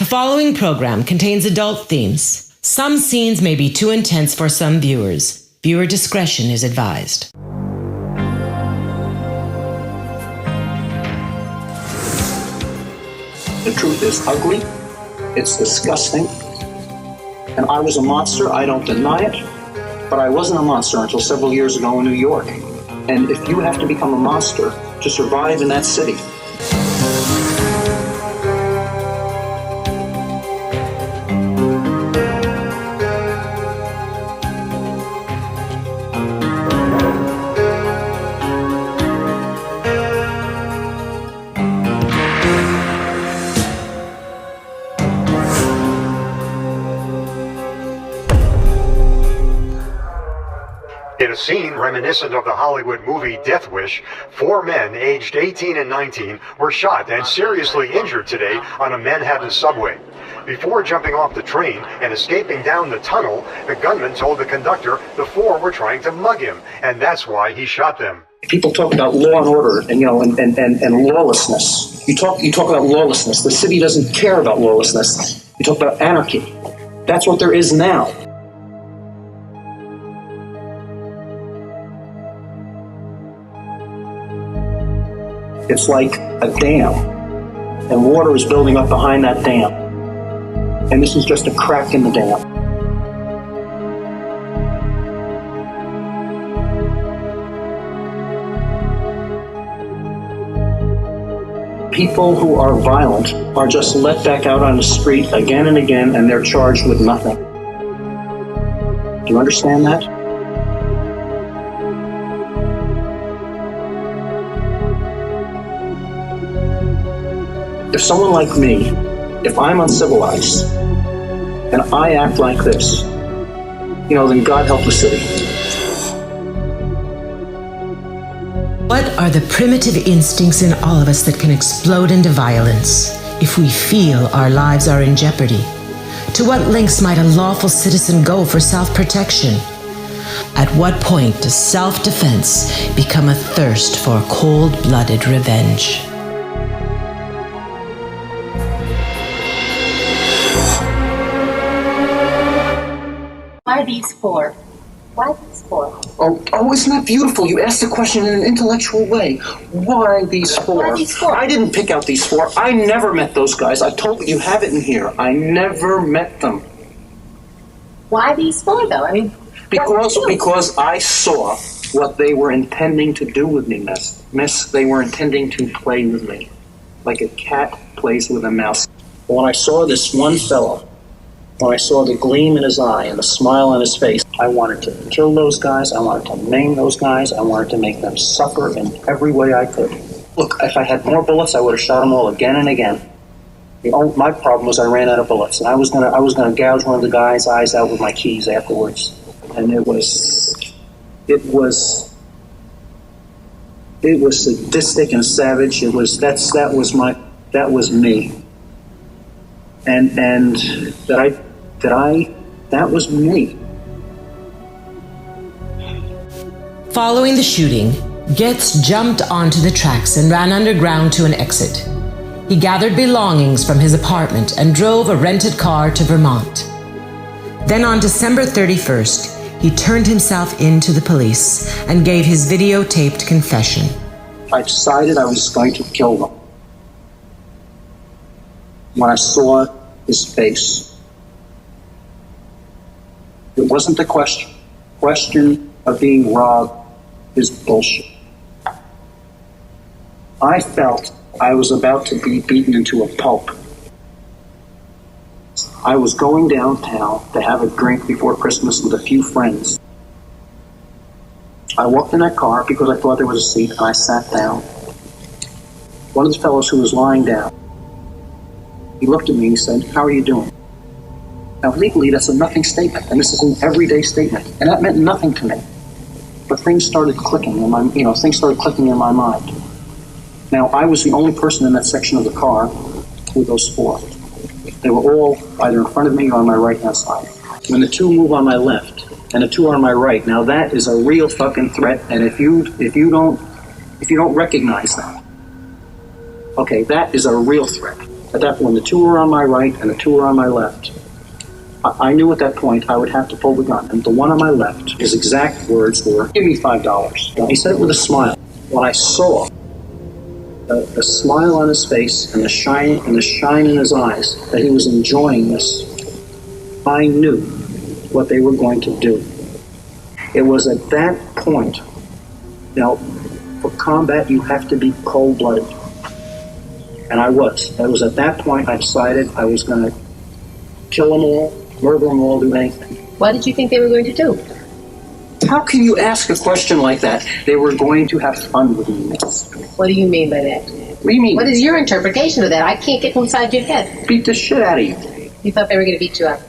following program contains adult themes. Some scenes may be too intense for some viewers. Viewer discretion is advised. The truth is ugly, it's disgusting, and I was a monster, I don't deny it, but I wasn't a monster until several years ago in New York. And if you have to become a monster to survive in that city, in a scene reminiscent of the Hollywood movie Death Wish, 4 men aged 18 and 19 were shot and seriously injured today on a Manhattan subway. Before jumping off the train and escaping down the tunnel, the gunman told the conductor the 4 were trying to mug him, and that's why he shot them. people talk about law and order and lawlessness. You talk about lawlessness. The city doesn't care about lawlessness. You talk about anarchy. That's what there is now. It's like a dam, and water is building up behind that dam. And this is just a crack in the dam. People who are violent are just let back out on the street again and again, and they're charged with nothing. Do you understand that? If someone like me, if I'm uncivilized, and I act like this, then God help the city. What are the primitive instincts in all of us that can explode into violence if we feel our lives are in jeopardy? To what lengths might a lawful citizen go for self-protection? At what point does self-defense become a thirst for cold-blooded revenge? Why these 4? Why these 4? Oh, isn't that beautiful? You asked the question in an intellectual way. Why these 4? Why these 4? I didn't pick out these 4. I never met those guys. I told you have it in here. I never met them. Why these 4, though? I mean, because I saw what they were intending to do with me, miss. They were intending to play with me, like a cat plays with a mouse. When I saw this one fellow, when I saw the gleam in his eye and the smile on his face, I wanted to kill those guys, I wanted to maim those guys, I wanted to make them suffer in every way I could. Look, if I had more bullets, I would have shot them all again and again. My problem was I ran out of bullets, and I was gonna gouge one of the guys' eyes out with my keys afterwards. And it was sadistic and savage. That was me. And that was me. Following the shooting, Goetz jumped onto the tracks and ran underground to an exit. He gathered belongings from his apartment and drove a rented car to Vermont. Then on December 31st, he turned himself in to the police and gave his videotaped confession. I decided I was going to kill them. When I saw his face, it wasn't the question. The question of being robbed is bullshit. I felt I was about to be beaten into a pulp. I was going downtown to have a drink before Christmas with a few friends. I walked in that car because I thought there was a seat, and I sat down. One of the fellows who was lying down, he looked at me and he said, "How are you doing?" Now, legally, that's a nothing statement, and this is an everyday statement, and that meant nothing to me. But things started clicking in my mind. Now, I was the only person in that section of the car with those 4. They were all either in front of me or on my right-hand side. When the 2 move on my left and the 2 are on my right, now that is a real fucking threat. And if you don't recognize that, okay, that is a real threat. At that point, the two were on my right and the two were on my left. I knew at that point I would have to pull the gun. And the one on my left, his exact words were, "Give me $5." He said it with a smile. When I saw the smile on his face and the shine in his eyes, that he was enjoying this, I knew what they were going to do. It was at that point, for combat you have to be cold-blooded. And I was. It was at that point I decided I was going to kill them all, murder them all, do anything. What did you think they were going to do? How can you ask a question like that? They were going to have fun with me, miss. What do you mean by that? What do you mean? What is your interpretation of that? I can't get inside your head. Beat the shit out of you. You thought they were going to beat you up.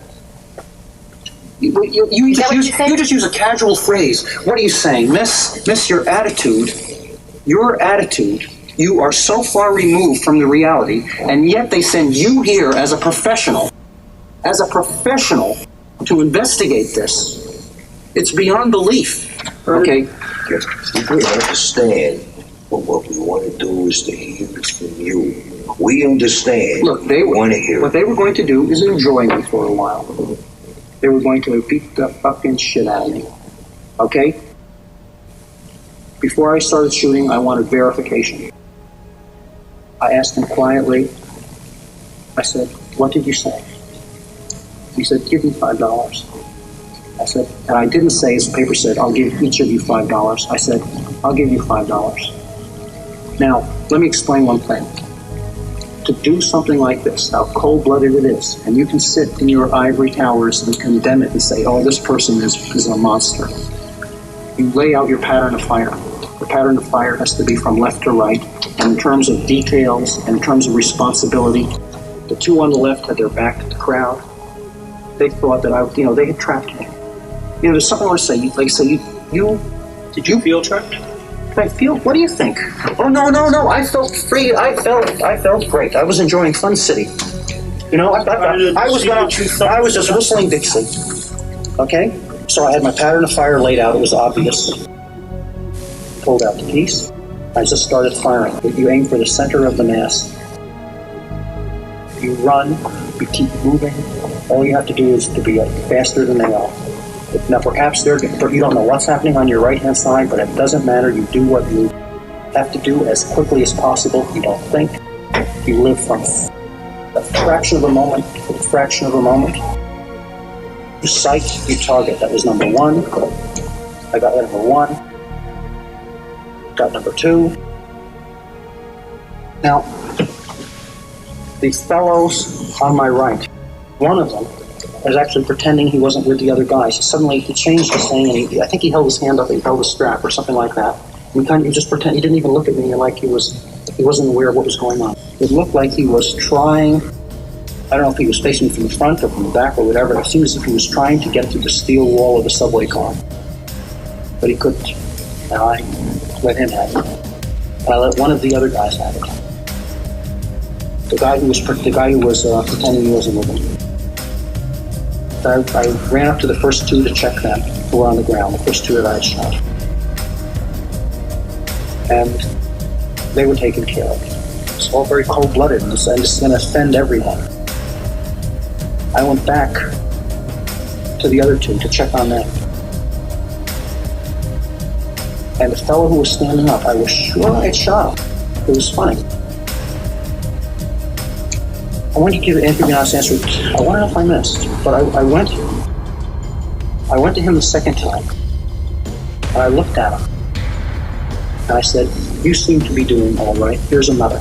You just use a casual phrase. What are you saying? Miss, your attitude, you are so far removed from the reality, and yet they send you here as a professional to investigate this. It's beyond belief. Okay? Yes, we understand, but what we want to do is to hear it from you. We understand. Look, what they were going to do is enjoy me for a while. They were going to beat the fucking shit out of me. Okay? Before I started shooting, I wanted verification. I asked him quietly, I said, "What did you say?" He said, "Give me $5." I said, and I didn't say, as the paper said, "I'll give each of you $5." I said, "I'll give you $5. Now, let me explain one thing. To do something like this, how cold-blooded it is, and you can sit in your ivory towers and condemn it and say, "Oh, this person is a monster." You lay out your pattern of fire. The pattern of fire has to be from left to right, and in terms of details and in terms of responsibility, the two on the left had their back to the crowd. They thought that they had trapped me. There's something I want to say. Did you feel trapped? Did I feel? What do you think? Oh, no. I felt free. I felt great. I was enjoying Fun City. I was just whistling Dixie. Okay? So I had my pattern of fire laid out. It was obvious. Pulled out the piece. I just started firing. You aim for the center of the mass. You run. You keep moving. All you have to do is to be faster than they are. Now, perhaps you don't know what's happening on your right-hand side, but it doesn't matter. You do what you have to do as quickly as possible. You don't think. You live from a fraction of a moment to a fraction of a moment. You sight, you target. That was number one. I got number one. Got number two. Now, the fellows on my right, one of them was actually pretending he wasn't with the other guys. Suddenly he changed his thing, and I think he held his hand up, he held a strap or something like that. And he just pretended, he didn't even look at me like he wasn't aware of what was going on. It looked like he was trying, I don't know if he was facing me from the front or from the back or whatever. It seemed as if he was trying to get through the steel wall of the subway car. But he couldn't. And I let him have it. And I let one of the other guys have it. The guy who was pretending he wasn't with him. I ran up to the first two to check them who were on the ground, the first two that I had shot. And they were taken care of. It's all very cold-blooded, and this is going to offend everyone. I went back to the other two to check on them. And the fellow who was standing up, I was sure I had shot him. It was funny. I went to give Anthony an honest answer. I wonder if I missed, but I went to him the second time, and I looked at him, and I said, "You seem to be doing all right. Here's another."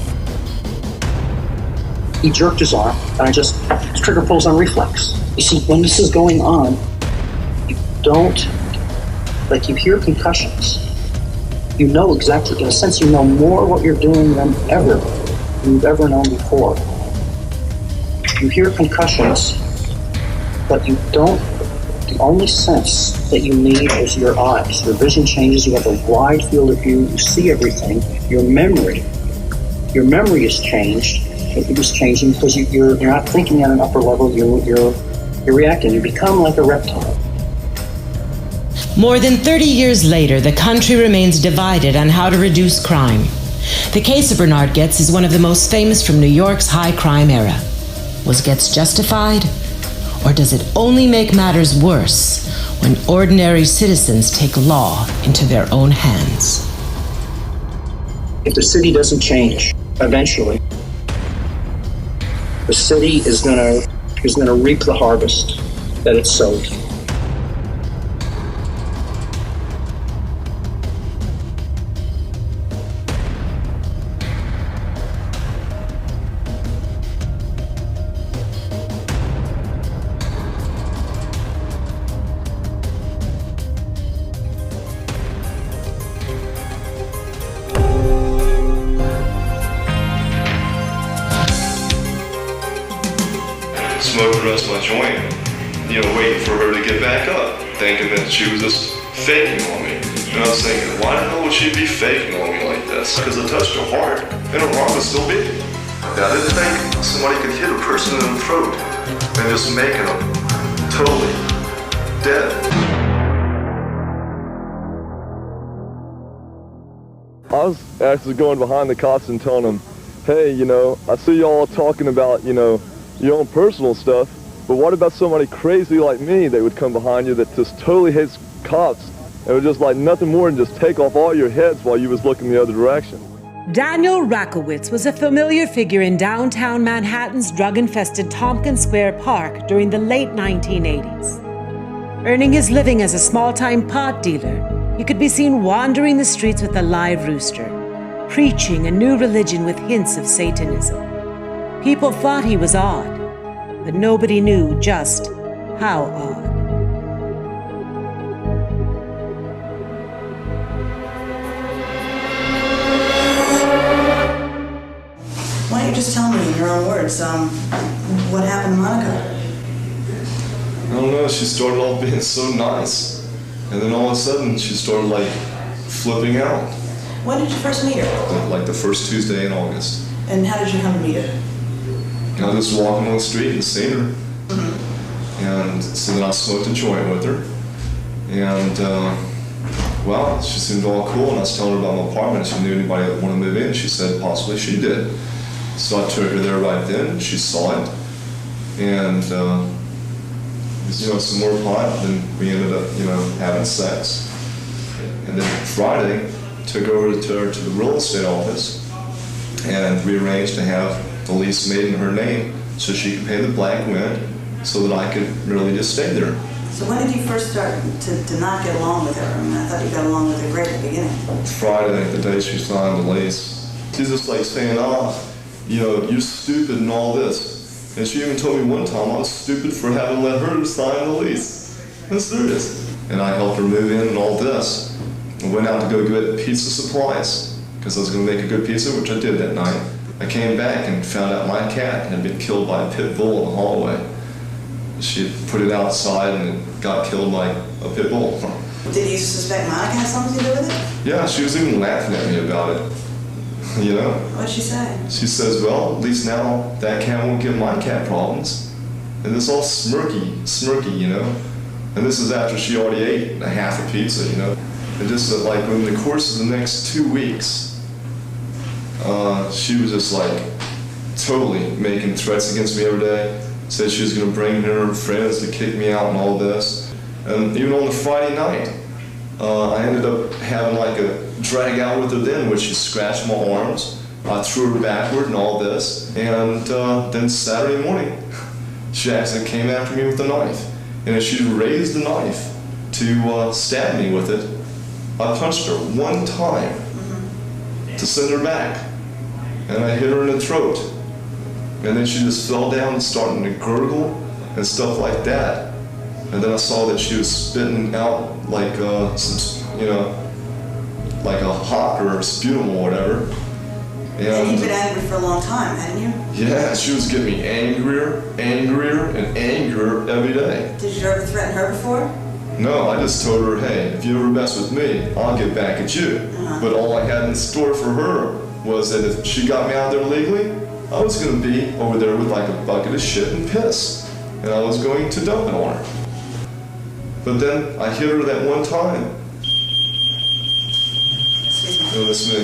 He jerked his arm, and his trigger pulls on reflex. You see, when this is going on, you hear concussions. You know exactly, in a sense, you know more what you're doing than you've ever known before. You hear concussions, but you don't. The only sense that you need is your eyes. Your vision changes. You have a wide field of view. You see everything. Your memory is changed. It was changing because you're not thinking at an upper level. You're reacting. You become like a reptile. More than 30 years later, the country remains divided on how to reduce crime. The case of Bernhard Goetz is one of the most famous from New York's high crime era. Was Goetz justified? Or does it only make matters worse when ordinary citizens take law into their own hands? If the city doesn't change, eventually, the city is gonna reap the harvest that it sowed. Smoked the rest of my joint, waiting for her to get back up, thinking that she was just faking on me. And I was thinking, why the hell would she be faking on me like this? Because I touched her heart, and her heart was still beating. I didn't think somebody could hit a person in the throat and just making them totally dead. I was actually going behind the cops and telling them, hey, I see y'all talking about, your own personal stuff, but what about somebody crazy like me that would come behind you that just totally hates cops and would just like nothing more than just take off all your heads while you was looking the other direction? Daniel Rakowitz was a familiar figure in downtown Manhattan's drug-infested Tompkins Square Park during the late 1980s. Earning his living as a small-time pot dealer, he could be seen wandering the streets with a live rooster, preaching a new religion with hints of Satanism. People thought he was odd, but nobody knew just how odd. Why don't you just tell me in your own words, what happened to Monica? I don't know, she started off being so nice, and then all of a sudden she started flipping out. When did you first meet her? Like the first Tuesday in August. And how did you come to meet her? I was just walking on the street and seen her. Mm-hmm. And so then I smoked a joint with her. And, she seemed all cool. And I was telling her about my apartment. If she knew anybody that wanted to move in, she said possibly she did. So I took her there right then. She saw it. And, some more pot. Then we ended up, having sex. And then Friday, took over to the real estate office and rearranged to have the lease made in her name so she could pay the black rent so that I could really just stay there. So when did you first start to not get along with her? I mean, I thought you got along with her great at the beginning. Friday, the day she signed the lease. She's just saying, you're stupid and all this. And she even told me one time I was stupid for having let her sign the lease. I'm serious. And I helped her move in and all this. I went out to go get pizza supplies because I was going to make a good pizza, which I did that night. I came back and found out my cat had been killed by a pit bull in the hallway. She had put it outside and it got killed by a pit bull. Did you suspect Monica had something to do with it? Yeah, she was even laughing at me about it. What'd she say? She says, well, at least now that cat won't give my cat problems. And it's all smirky, And this is after she already ate a half a pizza, And just in the course of the next 2 weeks, she was just totally making threats against me every day. Said she was going to bring her friends to kick me out and all this. And even on the Friday night, I ended up having a drag out with her then, where she scratched my arms. I threw her backward and all this. And then Saturday morning, she actually came after me with a knife. And as she raised the knife to stab me with it, I punched her one time to send her back. And I hit her in the throat. And then she just fell down and started to gurgle and stuff like that. And then I saw that she was spitting out like a hawk or a sputum or whatever. And you've been angry for a long time, hadn't you? Yeah, she was getting me angrier, and angrier every day. Did you ever threaten her before? No, I just told her, hey, if you ever mess with me, I'll get back at you. But all I had in store for her was that if she got me out there legally, I was going to be over there with a bucket of shit and piss. And I was going to dump it on her. But then I hit her that one time. Excuse me. No, that's me.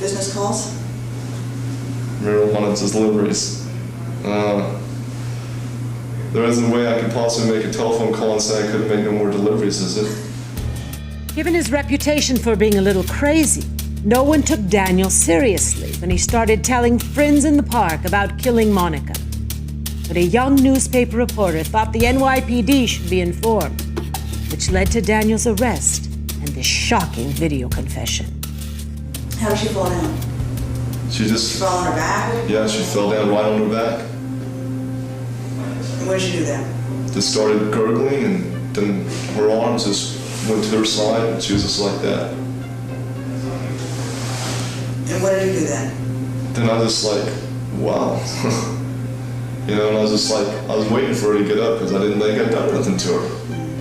business calls? Marijuana deliveries. There isn't a way I could possibly make a telephone call and say I couldn't make no more deliveries, is it? Given his reputation for being a little crazy, no one took Daniel seriously when he started telling friends in the park about killing Monica. But a young newspaper reporter thought the NYPD should be informed, which led to Daniel's arrest and this shocking video confession. How did she fall down? She just... She fell on her back? Yeah, she fell down right on her back. And what did she do then? Just started gurgling, and then her arms just went to her side, and she was just like that. And what did you do then? Then I was just like, wow. You know, and I was just like, I was waiting for her to get up because I didn't think I'd done nothing to her.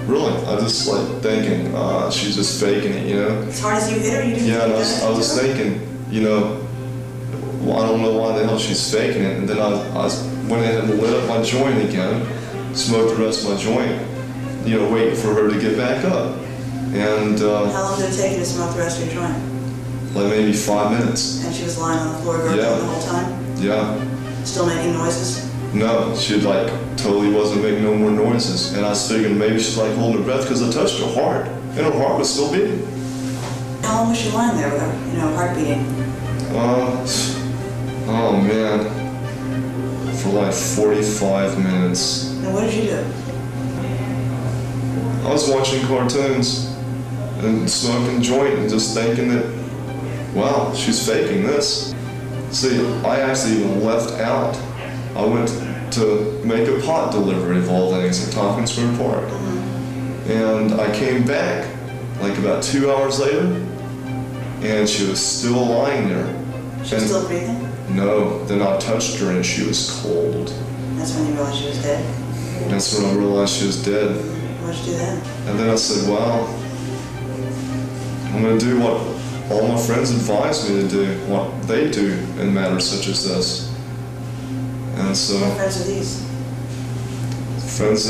Really. I was just like thinking, she's just faking it, you know? As hard as you hit her, you didn't Yeah, and I was thinking, you know, well, I don't know why the hell she's faking it. And then I went ahead and lit up my joint again, smoked the rest of my joint, you know, waiting for her to get back up. And how long did it take you to smoke the rest of your joint? Like maybe 5 minutes. And she was lying on the floor gurgling the whole time? Yeah. Still making noises? No, she like totally wasn't making no more noises. And I was thinking maybe she's like holding her breath because I touched her heart. And her heart was still beating. How long was she lying there with her, you know, heart beating? Oh man. For like 45 minutes. And what did you do? I was watching cartoons and smoking joint and just thinking that, wow, she's faking this. See, I actually even left out. I went to make a pot delivery of all things at Tompkins Square Park. And I came back like about 2 hours later, and she was still lying there. She was still breathing? No, then I touched her and she was cold. That's when you realized she was dead? That's when I realized she was dead. What did you do then? And then I said, well, I'm going to do what all my friends advise me to do, what they do in matters such as this. And so, what friends are these? Friends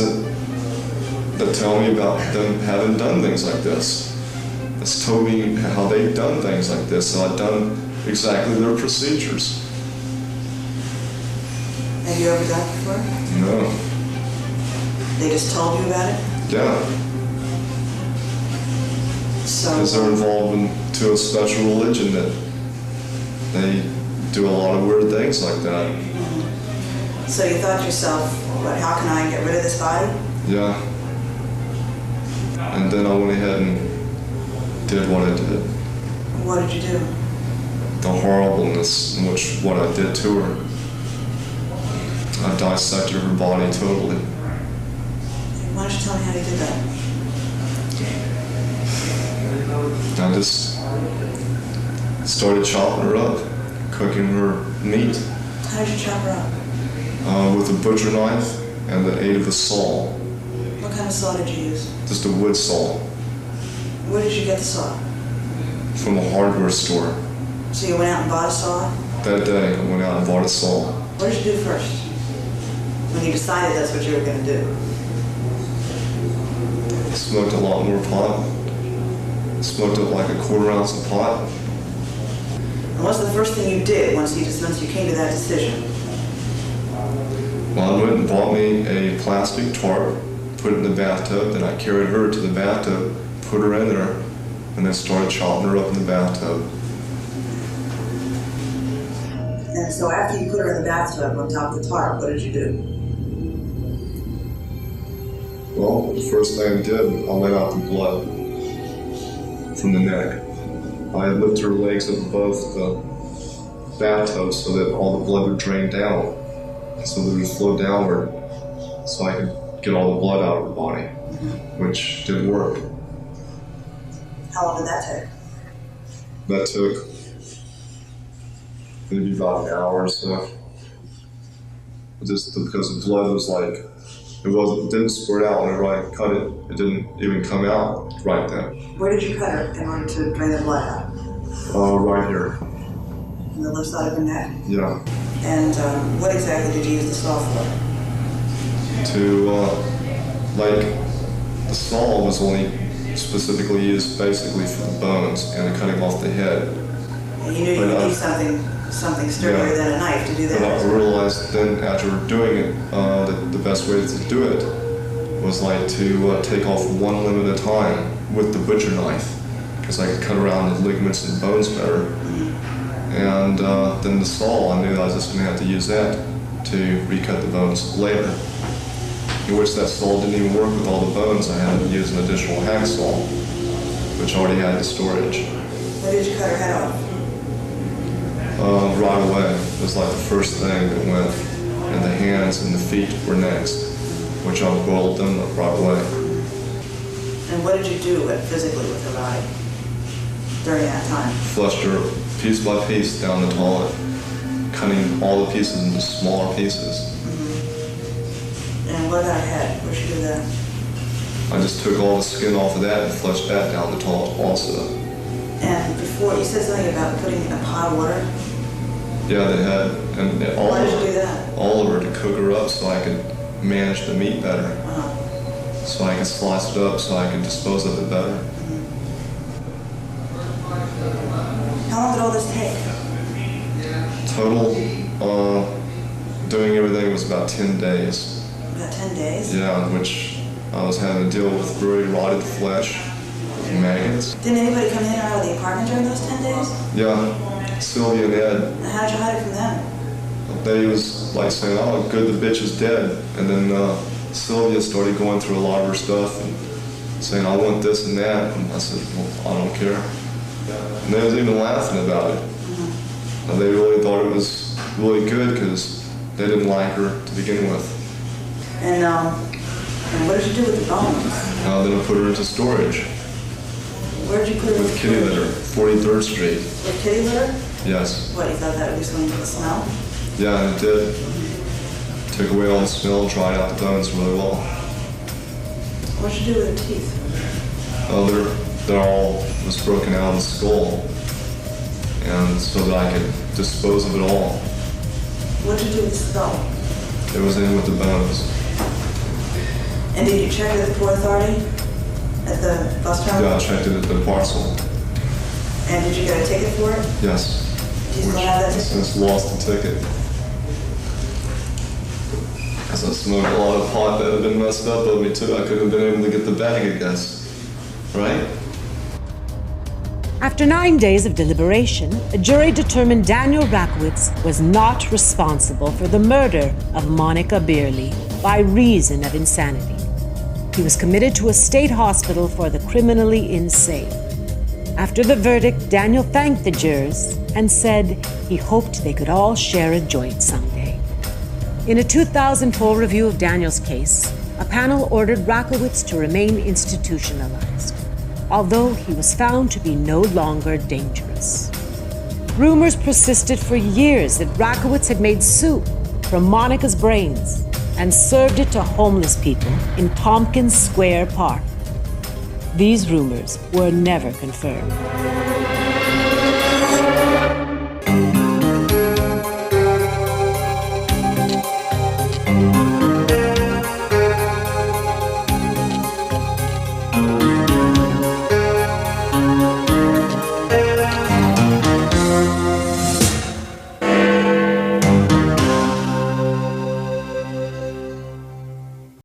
that tell me about them having done things like this. That's told me how they've done things like this, so I've done exactly their procedures. Have you ever done it before? No. They just told you about it? Yeah. So, because they're involved into a special religion that they do a lot of weird things like that. So you thought to yourself, what, how can I get rid of this body? Yeah. And then I went ahead and did what I did. What did you do? The horribleness in which what I did to her. I dissected her body totally. Why don't you tell me how you did that? I just started chopping her up, cooking her meat. How did you chop her up? With a butcher knife and the aid of a saw. What kind of saw did you use? Just a wood saw. Where did you get the saw? From a hardware store. So you went out and bought a saw? That day, I went out and bought a saw. What did you do first? When you decided that's what you were going to do? I smoked a lot more pot. Smoked up like a 1/4 ounce of pot. And what's the first thing you did once you came to that decision? Well, I went and bought me a plastic tarp, put it in the bathtub, then I carried her to the bathtub, put her in there, and then started chopping her up in the bathtub. And so after you put her in the bathtub on top of the tarp, what did you do? Well, the first thing I did, I let out the blood from the neck. I had lifted her legs up above the bathtub so that all the blood would drain down, so that it would flow downward, so I could get all the blood out of her body, which didn't work. How long did that take? That took maybe about an hour or so. Just because the blood was like, it didn't squirt out whenever I cut it. It didn't even come out right then. Where did you cut her in order to drain the blood out? Right here. On the left side of her neck? Yeah. And what exactly did you use the saw for? The saw was only specifically used basically for the bones and cutting off the head. And you knew you but could I need something sturdier than a knife to do that. But I realized then after doing it, that the best way to do it was like to take off one limb at a time with the butcher knife, because I could cut around the ligaments and bones better. And then the saw, I knew I was just going to have to use that to recut the bones later. In which that saw didn't even work with all the bones. I had to use an additional hacksaw, which already had the storage. When did you cut her head off? Right away. It was like the first thing that went, and the hands and the feet were next, which I boiled them right away. And what did you do physically with her body during that time? Flushed her piece by piece down the toilet, cutting all the pieces into smaller pieces. And what about her head? Where'd she do that? I just took all the skin off of that and flushed that down the toilet also. And before, you said something about putting in a pot of water? Yeah, the head, and all Why of did her, you do that? all of her to cook her up so I could manage the meat better. So I could slice it up so I could dispose of it better. How long did all this take? Total, doing everything was about 10 days. About 10 days? Yeah, in which I was having to deal with very rotted flesh, maggots. Didn't anybody come in or out of the apartment during those 10 days? Yeah, Sylvia and Ed, And how did you hide it from them? they was like saying, oh, good, the bitch is dead. And then Sylvia started going through a lot of her stuff and saying, I want this and that. And I said, well, I don't care. And they was even laughing about it. And they really thought it was really good because they didn't like her to begin with. And what did you do with the bones? Then I put her into storage Where'd you put her? with kitty litter, 43rd Street. With kitty litter? Yes. What, you thought that would do something to the smell? Yeah, and it did. Took away all the smell, dried out the bones really well. What'd you do with her teeth? They're all was broken out of the skull, and so that I could dispose of it all. What'd you do with the skull? It was in with the bones. And did you check with the Port Authority at the bus terminal? Yeah, I checked it at the parcel. And did you get a ticket for it? Yes. Do you still have that ticket? Since lost the ticket. Because I smoked a lot of pot that had been messed up of me too. I couldn't have been able to get the bag, I guess. Right? After 9 days of deliberation, a jury determined Daniel Rakowitz was not responsible for the murder of Monica Beerley by reason of insanity. He was committed to a state hospital for the criminally insane. After the verdict, Daniel thanked the jurors and said he hoped they could all share a joint someday. In a 2004 review of Daniel's case, a panel ordered Rakowitz to remain institutionalized, although he was found to be no longer dangerous. Rumors persisted for years that Rakowitz had made soup from Monica's brains and served it to homeless people in Tompkins Square Park. These rumors were never confirmed.